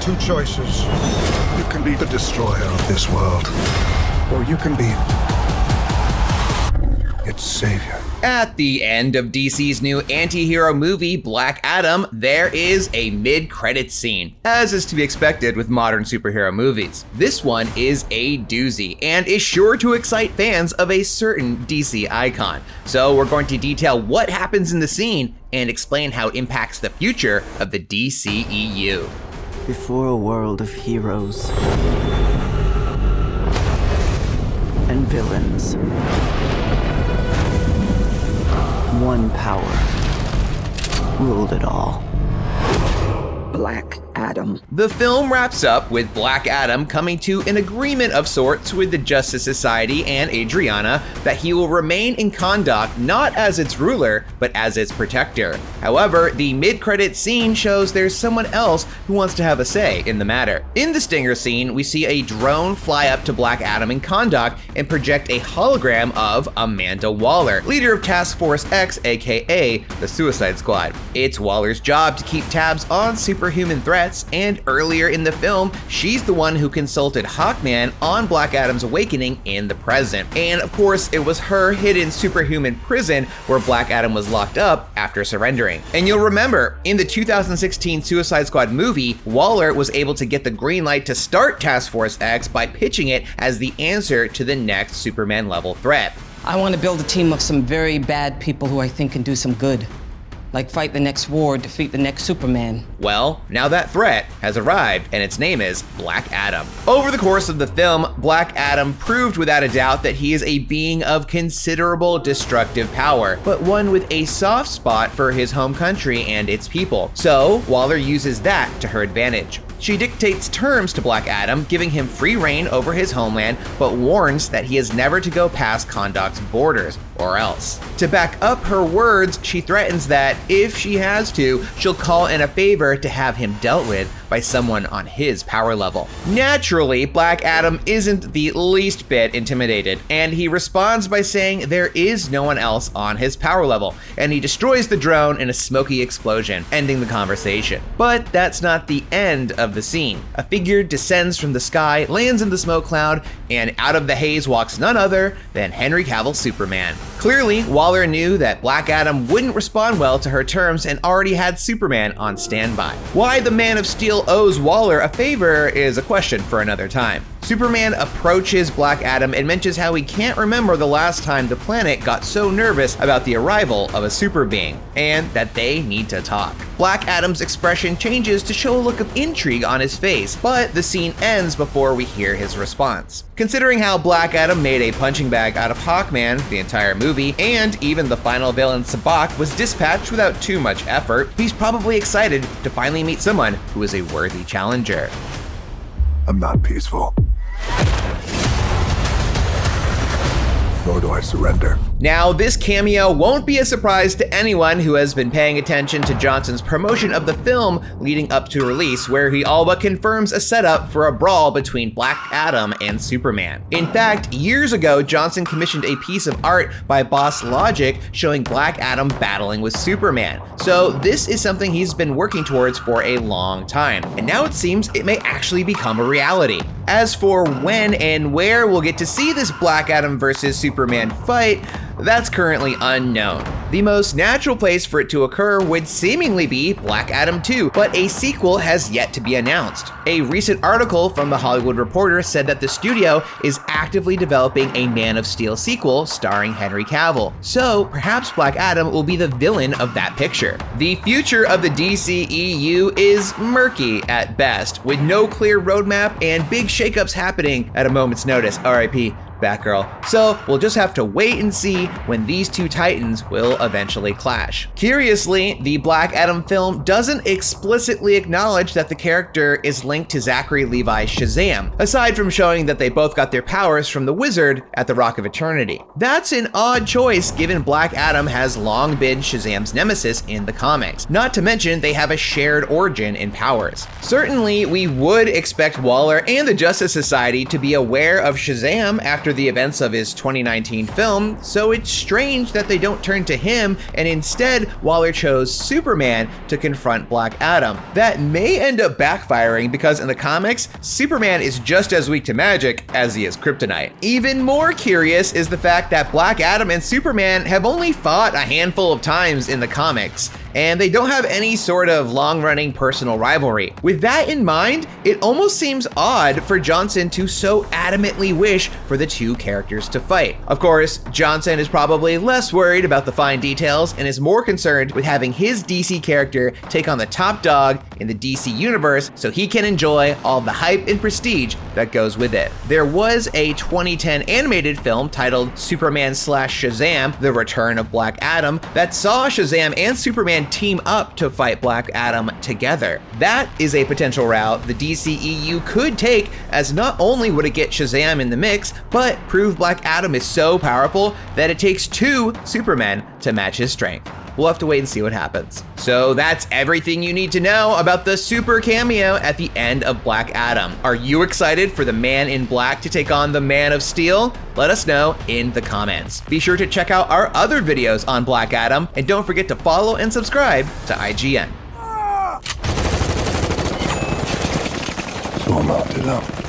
two choices. You can be the destroyer of this world, or you can be its savior. At the end of DC's new anti-hero movie, Black Adam, there is a mid-credits scene, as is to be expected with modern superhero movies. This one is a doozy, and is sure to excite fans of a certain DC icon. So we're going to detail what happens in the scene and explain how it impacts the future of the DCEU. Before a world of heroes and villains, one power ruled it all. Black Adam. The film wraps up with Black Adam coming to an agreement of sorts with the Justice Society and Adriana that he will remain in Kahndaq not as its ruler, but as its protector. However, the mid-credits scene shows there's someone else who wants to have a say in the matter. In the stinger scene, we see a drone fly up to Black Adam in Kahndaq and project a hologram of Amanda Waller, leader of Task Force X, aka the Suicide Squad. It's Waller's job to keep tabs on superhuman threats, and earlier in the film, she's the one who consulted Hawkman on Black Adam's awakening in the present. And of course, it was her hidden superhuman prison where Black Adam was locked up after surrendering. And you'll remember, in the 2016 Suicide Squad movie, Waller was able to get the green light to start Task Force X by pitching it as the answer to the next Superman level threat. I want to build a team of some very bad people who I think can do some good. Like fight the next war, defeat the next Superman. Well, now that threat has arrived, and its name is Black Adam. Over the course of the film, Black Adam proved without a doubt that he is a being of considerable destructive power, but one with a soft spot for his home country and its people. So, Waller uses that to her advantage. She dictates terms to Black Adam, giving him free reign over his homeland, but warns that he is never to go past Kahndaq's borders, or else. To back up her words, she threatens that, if she has to, she'll call in a favor to have him dealt with by someone on his power level. Naturally, Black Adam isn't the least bit intimidated, and he responds by saying there is no one else on his power level, and he destroys the drone in a smoky explosion, ending the conversation. But that's not the end of the scene. A figure descends from the sky, lands in the smoke cloud, and out of the haze walks none other than Henry Cavill's Superman. Clearly, Waller knew that Black Adam wouldn't respond well to her terms and already had Superman on standby. Why the Man of Steel owes Waller a favor is a question for another time. Superman approaches Black Adam and mentions how he can't remember the last time the planet got so nervous about the arrival of a super being, and that they need to talk. Black Adam's expression changes to show a look of intrigue on his face, but the scene ends before we hear his response. Considering how Black Adam made a punching bag out of Hawkman the entire movie, and even the final villain Sabbac was dispatched without too much effort, he's probably excited to finally meet someone who is a worthy challenger. I'm not peaceful. Nor do I surrender. Now, this cameo won't be a surprise to anyone who has been paying attention to Johnson's promotion of the film leading up to release, where he all but confirms a setup for a brawl between Black Adam and Superman. In fact, years ago, Johnson commissioned a piece of art by Boss Logic showing Black Adam battling with Superman. So this is something he's been working towards for a long time, and now it seems it may actually become a reality. As for when and where we'll get to see this Black Adam versus Superman fight, that's currently unknown. The most natural place for it to occur would seemingly be Black Adam 2, but a sequel has yet to be announced. A recent article from The Hollywood Reporter said that the studio is actively developing a Man of Steel sequel starring Henry Cavill, so perhaps Black Adam will be the villain of that picture. The future of the DCEU is murky at best, with no clear roadmap and big shakeups happening at a moment's notice. RIP. Batgirl. So we'll just have to wait and see when these two titans will eventually clash. Curiously, the Black Adam film doesn't explicitly acknowledge that the character is linked to Zachary Levi's Shazam, aside from showing that they both got their powers from the Wizard at the Rock of Eternity. That's an odd choice given Black Adam has long been Shazam's nemesis in the comics, not to mention they have a shared origin in powers. Certainly, we would expect Waller and the Justice Society to be aware of Shazam after after the events of his 2019 film, so it's strange that they don't turn to him and instead Waller chose Superman to confront Black Adam. That may end up backfiring because in the comics, Superman is just as weak to magic as he is kryptonite. Even more curious is the fact that Black Adam and Superman have only fought a handful of times in the comics, and they don't have any sort of long-running personal rivalry. With that in mind, it almost seems odd for Johnson to so adamantly wish for the two characters to fight. Of course, Johnson is probably less worried about the fine details and is more concerned with having his DC character take on the top dog in the DC universe so he can enjoy all the hype and prestige that goes with it. There was a 2010 animated film titled Superman / Shazam: The Return of Black Adam that saw Shazam and Superman team up to fight Black Adam together. That is a potential route the DCEU could take, as not only would it get Shazam in the mix, but prove Black Adam is so powerful that it takes two Supermen to match his strength. We'll have to wait and see what happens. So that's everything you need to know about the super cameo at the end of Black Adam. Are you excited for the Man in Black to take on the Man of Steel? Let us know in the comments. Be sure to check out our other videos on Black Adam, and don't forget to follow and subscribe to IGN. So I'm out to them.